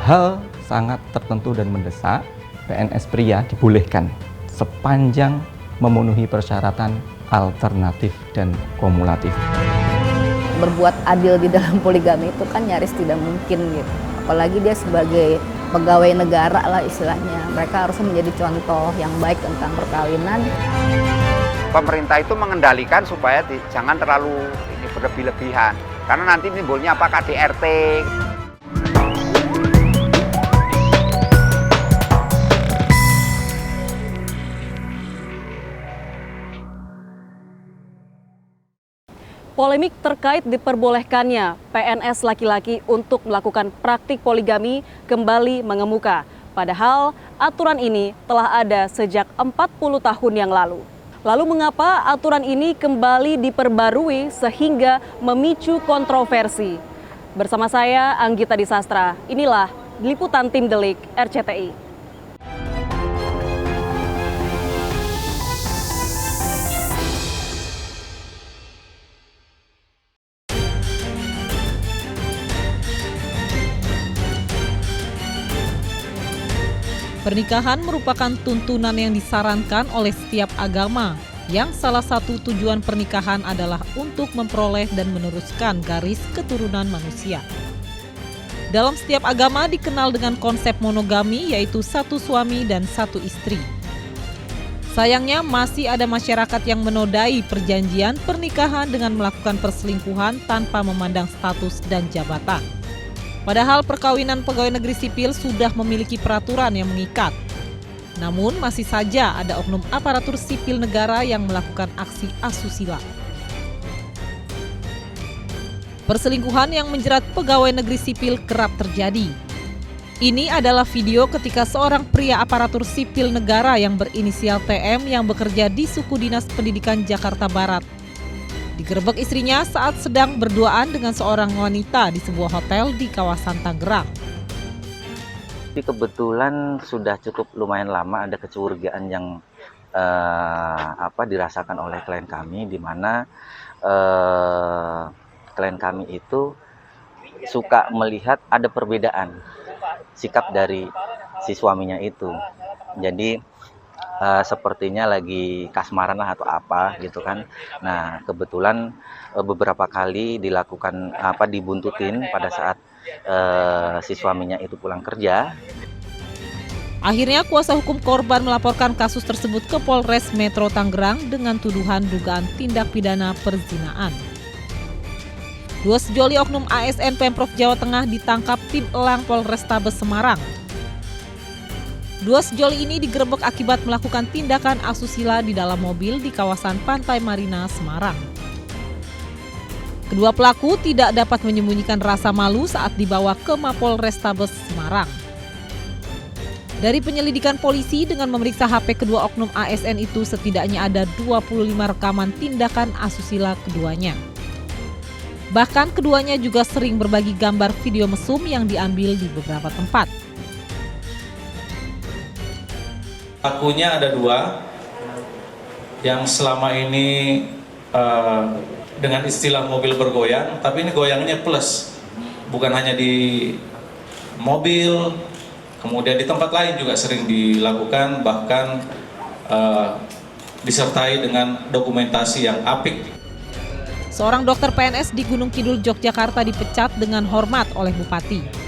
hal sangat tertentu dan mendesak, PNS pria dibolehkan sepanjang memenuhi persyaratan alternatif dan kumulatif. Berbuat adil di dalam poligami itu kan nyaris tidak mungkin gitu. Apalagi dia sebagai pegawai negara lah istilahnya. Mereka harus menjadi contoh yang baik tentang perkawinan. Pemerintah itu mengendalikan supaya jangan terlalu berlebih-lebihan. Karena nanti timbulnya apa KDRT. Polemik terkait diperbolehkannya PNS laki-laki untuk melakukan praktik poligami kembali mengemuka. Padahal aturan ini telah ada sejak 40 tahun yang lalu. Lalu mengapa aturan ini kembali diperbarui sehingga memicu kontroversi? Bersama saya Anggita Disastra, inilah liputan Tim Delik RCTI. Pernikahan merupakan tuntunan yang disarankan oleh setiap agama, yang salah satu tujuan pernikahan adalah untuk memperoleh dan meneruskan garis keturunan manusia. Dalam setiap agama dikenal dengan konsep monogami, yaitu satu suami dan satu istri. Sayangnya masih ada masyarakat yang menodai perjanjian pernikahan dengan melakukan perselingkuhan tanpa memandang status dan jabatan. Padahal perkawinan pegawai negeri sipil sudah memiliki peraturan yang mengikat. Namun masih saja ada oknum aparatur sipil negara yang melakukan aksi asusila. Perselingkuhan yang menjerat pegawai negeri sipil kerap terjadi. Ini adalah video ketika seorang pria aparatur sipil negara yang berinisial TM yang bekerja di Suku Dinas Pendidikan Jakarta Barat digerebek istrinya saat sedang berduaan dengan seorang wanita di sebuah hotel di kawasan Tangerang. Kebetulan sudah cukup lumayan lama ada kecurigaan yang dirasakan oleh klien kami, di mana klien kami itu suka melihat ada perbedaan sikap dari si suaminya itu. Jadi sepertinya lagi kasmaran lah atau apa gitu kan. Nah, kebetulan beberapa kali dilakukan dibuntutin pada saat si suaminya itu pulang kerja. Akhirnya kuasa hukum korban melaporkan kasus tersebut ke Polres Metro Tangerang dengan tuduhan dugaan tindak pidana perzinaan. Dua sejoli oknum ASN Pemprov Jawa Tengah ditangkap tim Elang Polrestabes Semarang. Dua sejoli ini digerebek akibat melakukan tindakan asusila di dalam mobil di kawasan Pantai Marina, Semarang. Kedua pelaku tidak dapat menyembunyikan rasa malu saat dibawa ke Mapolrestabes Semarang. Dari penyelidikan polisi dengan memeriksa HP kedua oknum ASN itu, setidaknya ada 25 rekaman tindakan asusila keduanya. Bahkan keduanya juga sering berbagi gambar video mesum yang diambil di beberapa tempat. Pelakunya ada dua, yang selama ini dengan istilah mobil bergoyang, tapi ini goyangnya plus, bukan hanya di mobil, kemudian di tempat lain juga sering dilakukan, bahkan disertai dengan dokumentasi yang apik. Seorang dokter PNS di Gunung Kidul, Yogyakarta dipecat dengan hormat oleh Bupati.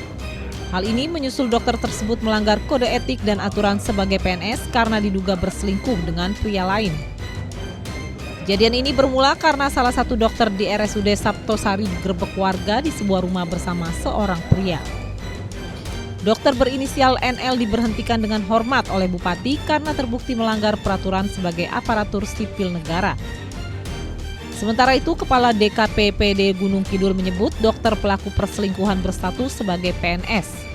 Hal ini menyusul dokter tersebut melanggar kode etik dan aturan sebagai PNS karena diduga berselingkuh dengan pria lain. Kejadian ini bermula karena salah satu dokter di RSUD Saptosari digerebek warga di sebuah rumah bersama seorang pria. Dokter berinisial NL diberhentikan dengan hormat oleh Bupati karena terbukti melanggar peraturan sebagai aparatur sipil negara. Sementara itu, Kepala DKPPD Gunung Kidul menyebut dokter pelaku perselingkuhan berstatus sebagai PNS.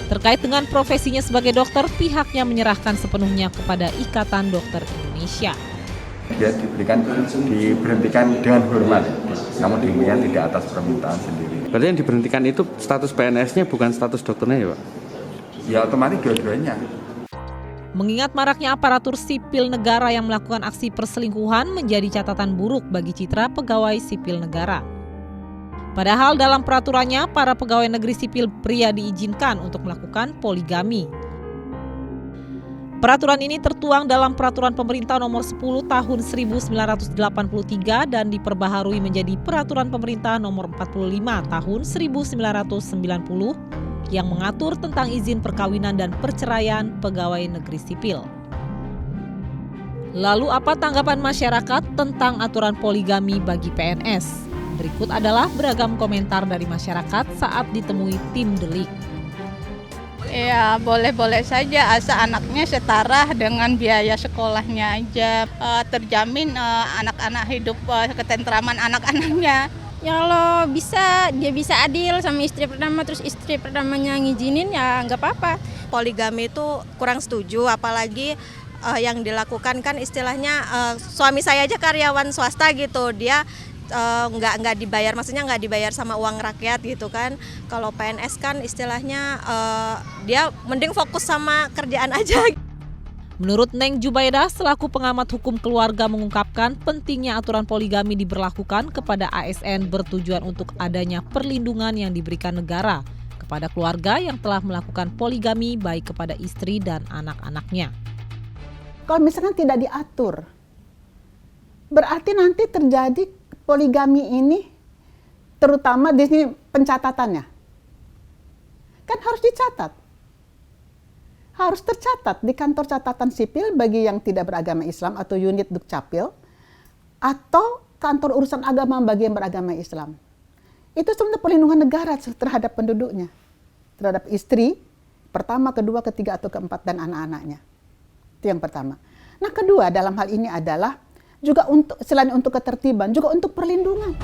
Terkait dengan profesinya sebagai dokter, pihaknya menyerahkan sepenuhnya kepada Ikatan Dokter Indonesia. Dia diberhentikan dengan hormat, namun demikian tidak atas permintaan sendiri. Berarti yang diberhentikan itu status PNS-nya bukan status dokternya ya Pak? Ya otomatis dua-duanya. Mengingat maraknya aparatur sipil negara yang melakukan aksi perselingkuhan menjadi catatan buruk bagi citra pegawai sipil negara. Padahal dalam peraturannya, para pegawai negeri sipil pria diizinkan untuk melakukan poligami. Peraturan ini tertuang dalam Peraturan Pemerintah Nomor 10 Tahun 1983 dan diperbaharui menjadi Peraturan Pemerintah Nomor 45 Tahun 1990 yang mengatur tentang izin perkawinan dan perceraian pegawai negeri sipil. Lalu apa tanggapan masyarakat tentang aturan poligami bagi PNS? Berikut adalah beragam komentar dari masyarakat saat ditemui tim Delik. Ya boleh-boleh saja, asal anaknya setara dengan biaya sekolahnya aja, terjamin anak-anak hidup ketentraman anak-anaknya. Ya kalau bisa, dia bisa adil sama istri pertama, terus istri pertamanya ngizinin ya nggak apa-apa. Poligami itu kurang setuju, apalagi yang dilakukan kan istilahnya suami saya aja karyawan swasta gitu, dia nggak dibayar, maksudnya nggak dibayar sama uang rakyat gitu kan. Kalau PNS kan istilahnya dia mending fokus sama kerjaan aja. Menurut Neng Jubaidah selaku pengamat hukum keluarga mengungkapkan pentingnya aturan poligami diberlakukan kepada ASN bertujuan untuk adanya perlindungan yang diberikan negara kepada keluarga yang telah melakukan poligami baik kepada istri dan anak-anaknya. Kalau misalkan tidak diatur, berarti nanti terjadi poligami ini, terutama di sini pencatatannya, kan harus dicatat, harus tercatat di kantor catatan sipil bagi yang tidak beragama Islam atau unit Dukcapil, atau kantor urusan agama bagi yang beragama Islam. Itu sebenarnya perlindungan negara terhadap penduduknya, terhadap istri, pertama, kedua, ketiga, atau keempat, dan anak-anaknya. Itu yang pertama. Nah, kedua dalam hal ini adalah juga untuk selain untuk ketertiban, juga untuk perlindungan.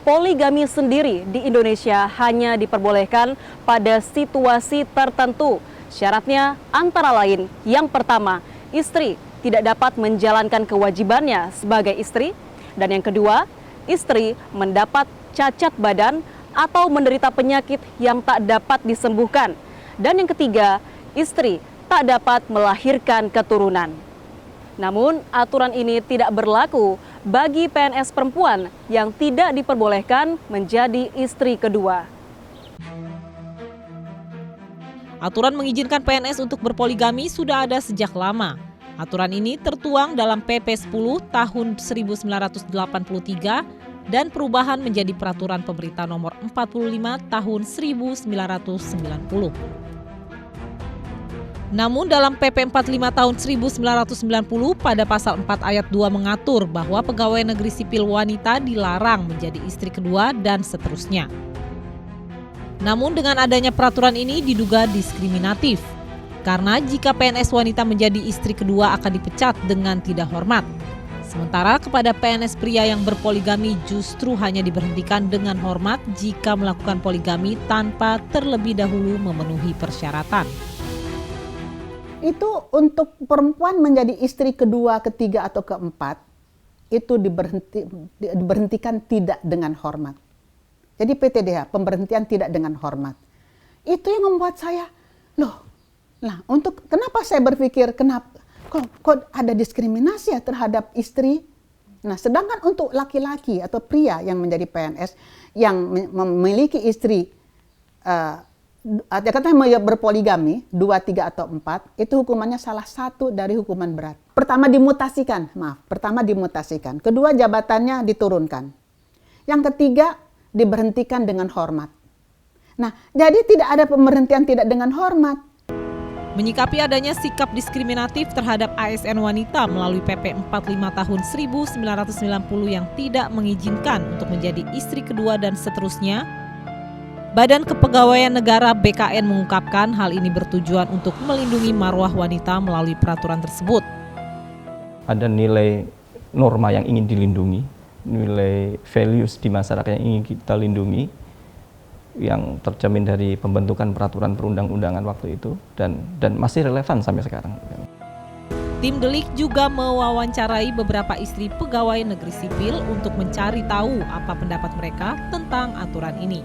Poligami sendiri di Indonesia hanya diperbolehkan pada situasi tertentu. Syaratnya antara lain, yang pertama, istri tidak dapat menjalankan kewajibannya sebagai istri, dan yang kedua, istri mendapat cacat badan atau menderita penyakit yang tak dapat disembuhkan. Dan yang ketiga, istri tak dapat melahirkan keturunan. Namun, aturan ini tidak berlaku bagi PNS perempuan yang tidak diperbolehkan menjadi istri kedua. Aturan mengizinkan PNS untuk berpoligami sudah ada sejak lama. Aturan ini tertuang dalam PP 10 tahun 1983 dan perubahan menjadi Peraturan Pemerintah Nomor 45 Tahun 1990. Namun dalam PP 45 Tahun 1990 pada pasal 4 ayat 2 mengatur bahwa pegawai negeri sipil wanita dilarang menjadi istri kedua dan seterusnya. Namun dengan adanya peraturan ini diduga diskriminatif, karena jika PNS wanita menjadi istri kedua akan dipecat dengan tidak hormat. Sementara kepada PNS pria yang berpoligami justru hanya diberhentikan dengan hormat jika melakukan poligami tanpa terlebih dahulu memenuhi persyaratan. Itu untuk perempuan menjadi istri kedua, ketiga, atau keempat, itu diberhentikan tidak dengan hormat. Jadi PTDH, pemberhentian tidak dengan hormat. Itu yang membuat saya, kenapa saya berpikir, kok ada diskriminasi ya terhadap istri? Nah, sedangkan untuk laki-laki atau pria yang menjadi PNS yang memiliki istri, katanya berpoligami 2, 3, atau 4, itu hukumannya salah satu dari hukuman berat. Pertama dimutasikan, kedua jabatannya diturunkan, yang ketiga diberhentikan dengan hormat. Nah, jadi tidak ada pemberhentian tidak dengan hormat. Menyikapi adanya sikap diskriminatif terhadap ASN wanita melalui PP 45 tahun 1990 yang tidak mengizinkan untuk menjadi istri kedua dan seterusnya, Badan Kepegawaian Negara BKN mengungkapkan hal ini bertujuan untuk melindungi marwah wanita melalui peraturan tersebut. Ada nilai norma yang ingin dilindungi, nilai values di masyarakat yang ingin kita lindungi, yang terjamin dari pembentukan peraturan perundang-undangan waktu itu dan masih relevan sampai sekarang. Tim Delik juga mewawancarai beberapa istri pegawai negeri sipil untuk mencari tahu apa pendapat mereka tentang aturan ini.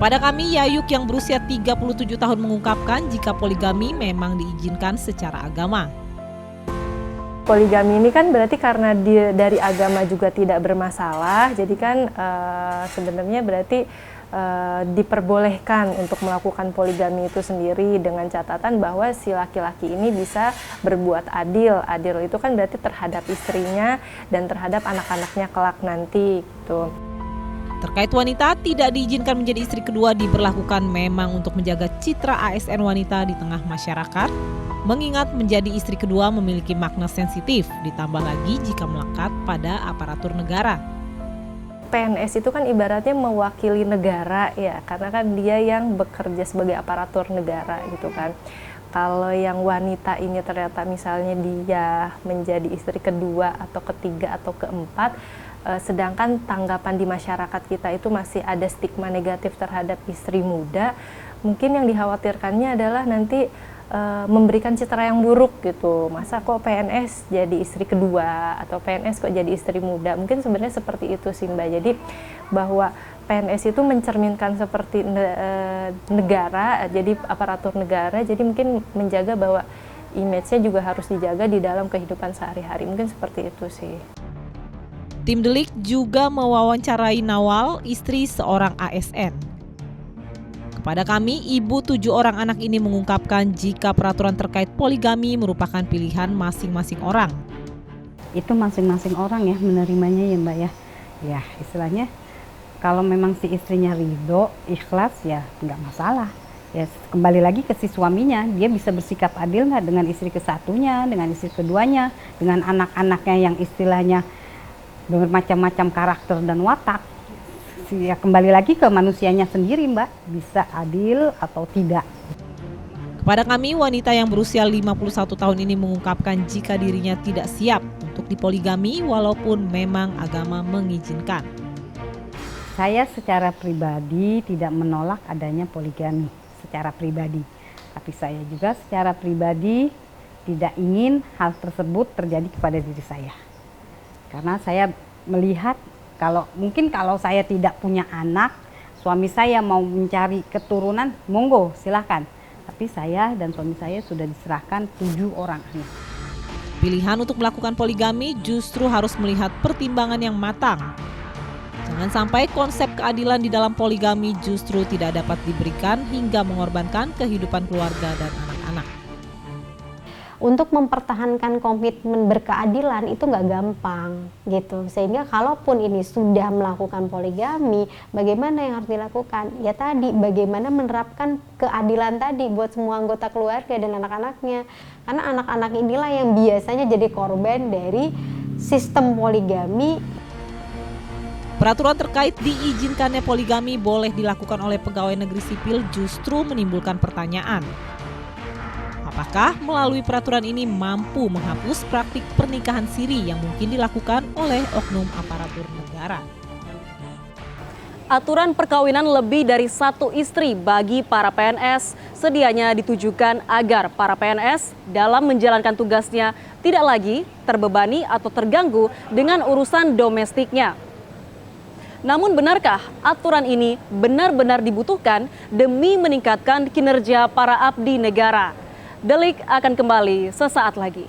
Kepada kami, Yayuk yang berusia 37 tahun mengungkapkan jika poligami memang diizinkan secara agama. Poligami ini kan berarti karena dia dari agama juga tidak bermasalah, jadi kan sebenarnya berarti diperbolehkan untuk melakukan poligami itu sendiri dengan catatan bahwa si laki-laki ini bisa berbuat adil. Adil itu kan berarti terhadap istrinya dan terhadap anak-anaknya kelak nanti gitu. Terkait wanita tidak diizinkan menjadi istri kedua diberlakukan memang untuk menjaga citra ASN wanita di tengah masyarakat, mengingat menjadi istri kedua memiliki makna sensitif, ditambah lagi jika melekat pada aparatur negara. PNS itu kan ibaratnya mewakili negara ya, karena kan dia yang bekerja sebagai aparatur negara gitu kan. Kalau yang wanita ini ternyata misalnya dia menjadi istri kedua atau ketiga atau keempat, sedangkan tanggapan di masyarakat kita itu masih ada stigma negatif terhadap istri muda, mungkin yang dikhawatirkannya adalah nanti memberikan citra yang buruk gitu. Masa kok PNS jadi istri kedua atau PNS kok jadi istri muda? Mungkin sebenarnya seperti itu sih Mbak. Jadi bahwa PNS itu mencerminkan seperti negara, jadi aparatur negara, jadi mungkin menjaga bahwa image-nya juga harus dijaga di dalam kehidupan sehari-hari. Mungkin seperti itu sih. Tim Delik juga mewawancarai Nawal, istri seorang ASN. Kepada kami, ibu 7 orang anak ini mengungkapkan jika peraturan terkait poligami merupakan pilihan masing-masing orang. Itu masing-masing orang ya menerimanya ya Mbak ya. Ya istilahnya kalau memang si istrinya ridho, ikhlas ya nggak masalah. Ya kembali lagi ke si suaminya, dia bisa bersikap adil nggak dengan istri kesatunya, dengan istri keduanya, dengan anak-anaknya yang istilahnya bermacam-macam karakter dan watak. Ya kembali lagi ke manusianya sendiri Mbak, bisa adil atau tidak. Kepada kami, wanita yang berusia 51 tahun ini mengungkapkan jika dirinya tidak siap untuk dipoligami walaupun memang agama mengizinkan. Saya secara pribadi tidak menolak adanya poligami secara pribadi. Tapi saya juga secara pribadi tidak ingin hal tersebut terjadi kepada diri saya. Karena saya melihat mungkin kalau saya tidak punya anak, suami saya mau mencari keturunan, monggo silahkan. Tapi saya dan suami saya sudah diserahkan 7 orang anak. Pilihan untuk melakukan poligami justru harus melihat pertimbangan yang matang. Jangan sampai konsep keadilan di dalam poligami justru tidak dapat diberikan hingga mengorbankan kehidupan keluarga dan anak-anak. Untuk mempertahankan komitmen berkeadilan itu nggak gampang gitu, sehingga kalaupun ini sudah melakukan poligami, bagaimana yang harus dilakukan? Ya tadi, bagaimana menerapkan keadilan tadi buat semua anggota keluarga dan anak-anaknya, karena anak-anak inilah yang biasanya jadi korban dari sistem poligami. Peraturan terkait diizinkannya poligami boleh dilakukan oleh pegawai negeri sipil justru menimbulkan pertanyaan. Apakah melalui peraturan ini mampu menghapus praktik pernikahan siri yang mungkin dilakukan oleh oknum aparatur negara? Aturan perkawinan lebih dari 1 istri bagi para PNS sedianya ditujukan agar para PNS dalam menjalankan tugasnya tidak lagi terbebani atau terganggu dengan urusan domestiknya. Namun benarkah aturan ini benar-benar dibutuhkan demi meningkatkan kinerja para abdi negara? Delik akan kembali sesaat lagi.